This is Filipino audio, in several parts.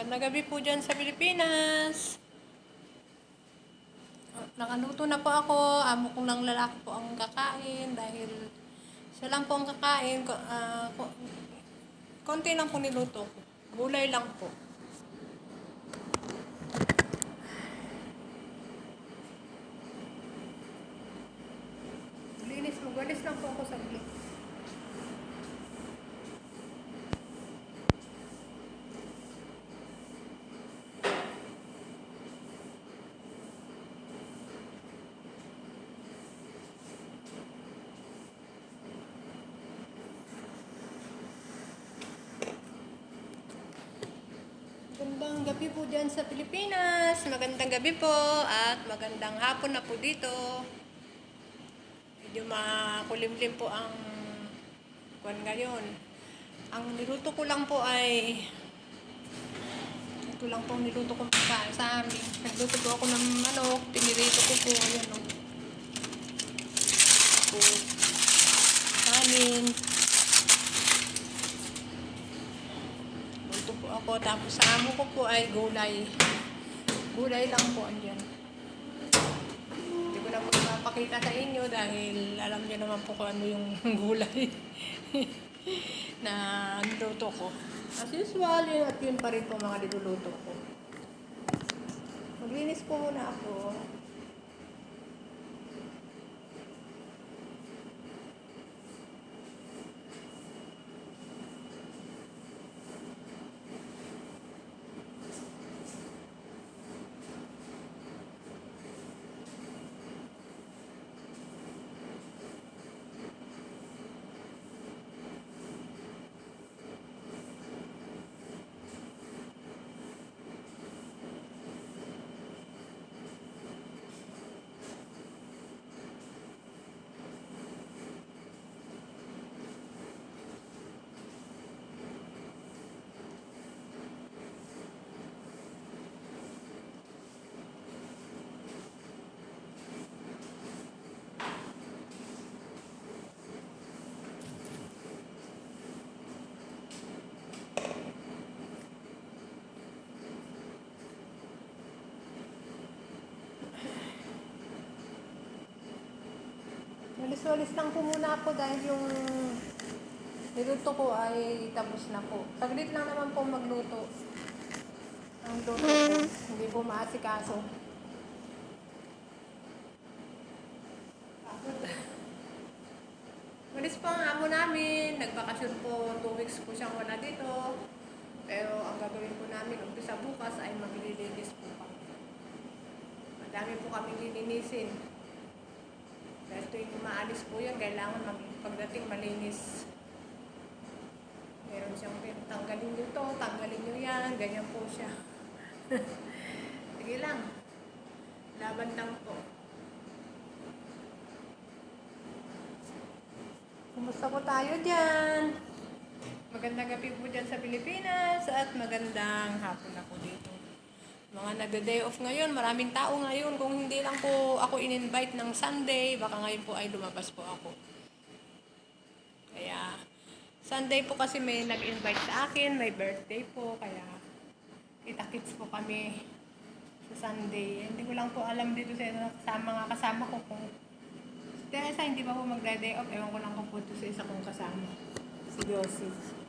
Magandang gabi po dyan sa Pilipinas. Nakaluto na po ako. Amo kong lang lalaki po ang kakain dahil siya lang po ang kakain. Konti lang po niluto ko. Gulay lang po. Magalis lang po ako sa saglit. Magandang gabi po dyan sa Pilipinas. Magandang gabi po at magandang hapon na po dito. Medyo makulimlim po ang kuwan ngayon. Ang niluto ko lang po ay ito lang po niluto ko sa amin. Nagluto po ako ng manok. Pinirito ko po. Ayan o. Tapos kanin. Luto po ako. Tapos sa amo ko po ay gulay. Gulay lang po andyan. Hindi ko na po mapakita sa inyo dahil alam niyo naman po kung ano yung gulay na niluto ko. As usual, yun at yun pa rin po mga niluluto ko. Maglinis po muna ako. Walis-walis lang po muna ako dahil yung niluto ko ay tapos na po. Saglit lang naman po magluto. Ang luto ko, hindi po maasikaso. Walis po ang amo namin. Nagbakasyon po, 2 weeks po siyang wala dito. Pero ang gagawin po namin, umpisa bukas ay maglilinis po kami. Madami po kaming lilinisin. Dahil tuwing maalis po yan, kailangan pagdating malinis. Meron siyang tanggalin nyo to, tanggalin nyo yan, ganyan po siya. Sige lang. Laban lang po. Kumusta po tayo dyan? Magandang gabi po dyan sa Pilipinas at magandang hapon na po dito. Mga nagda-day off ngayon, maraming tao ngayon. Kung hindi lang po ako in-invite ng Sunday, baka ngayon po ay lumabas po ako. Kaya, Sunday po kasi may nag-invite sa akin, may birthday po, kaya kita-kits po kami sa Sunday. Hindi ko lang po alam dito sa mga kasama ko kung Teresa hindi pa po magda-day off, ewan ko lang kung po ito sa isa kong kasama, si Josie.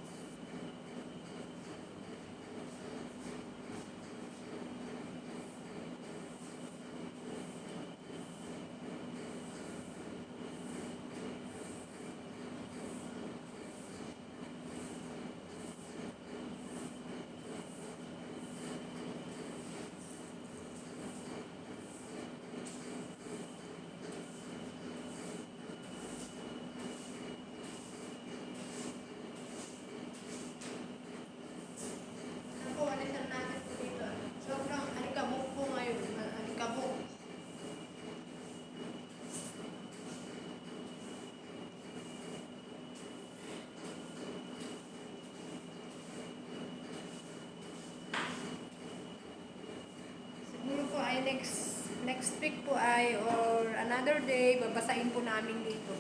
Next week po ay or another day, babasahin po namin dito.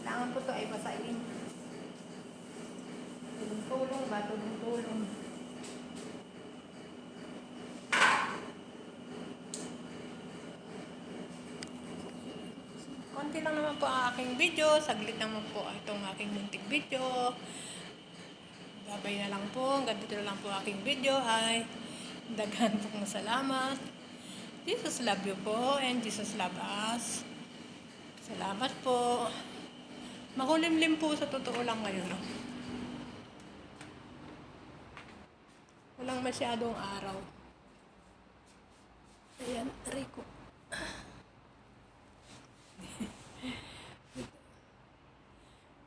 Kailangan po to ay basahin. Tulong nagkatulong-tulong. Konti lang naman po ang aking video. Saglit naman po itong aking munting video. Babay na lang po. Hanggang dito na lang po aking video. Hi. Daghan po ng salamat. Jesus love you po and Jesus love us. Salamat po. Makulimlim po sa totoo lang ngayon. No? Walang masyadong araw. Ayan, Rico.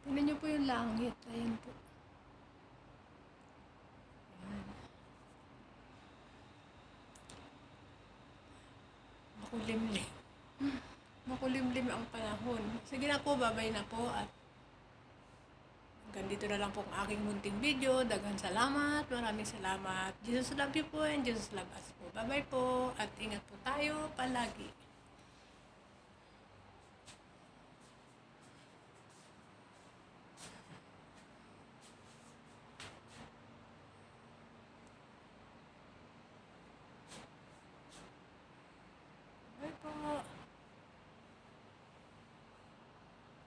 Tingnan niyo po yung langit. Ayan po. Ayan. Makulimlim. Makulimlim ang panahon. Sige na po, babay na po at hanggang dito na lang po ang aking munting video. Daghang salamat. Maraming salamat. Jesus love you po and Jesus love us po. Bye-bye po at ingat po tayo palagi.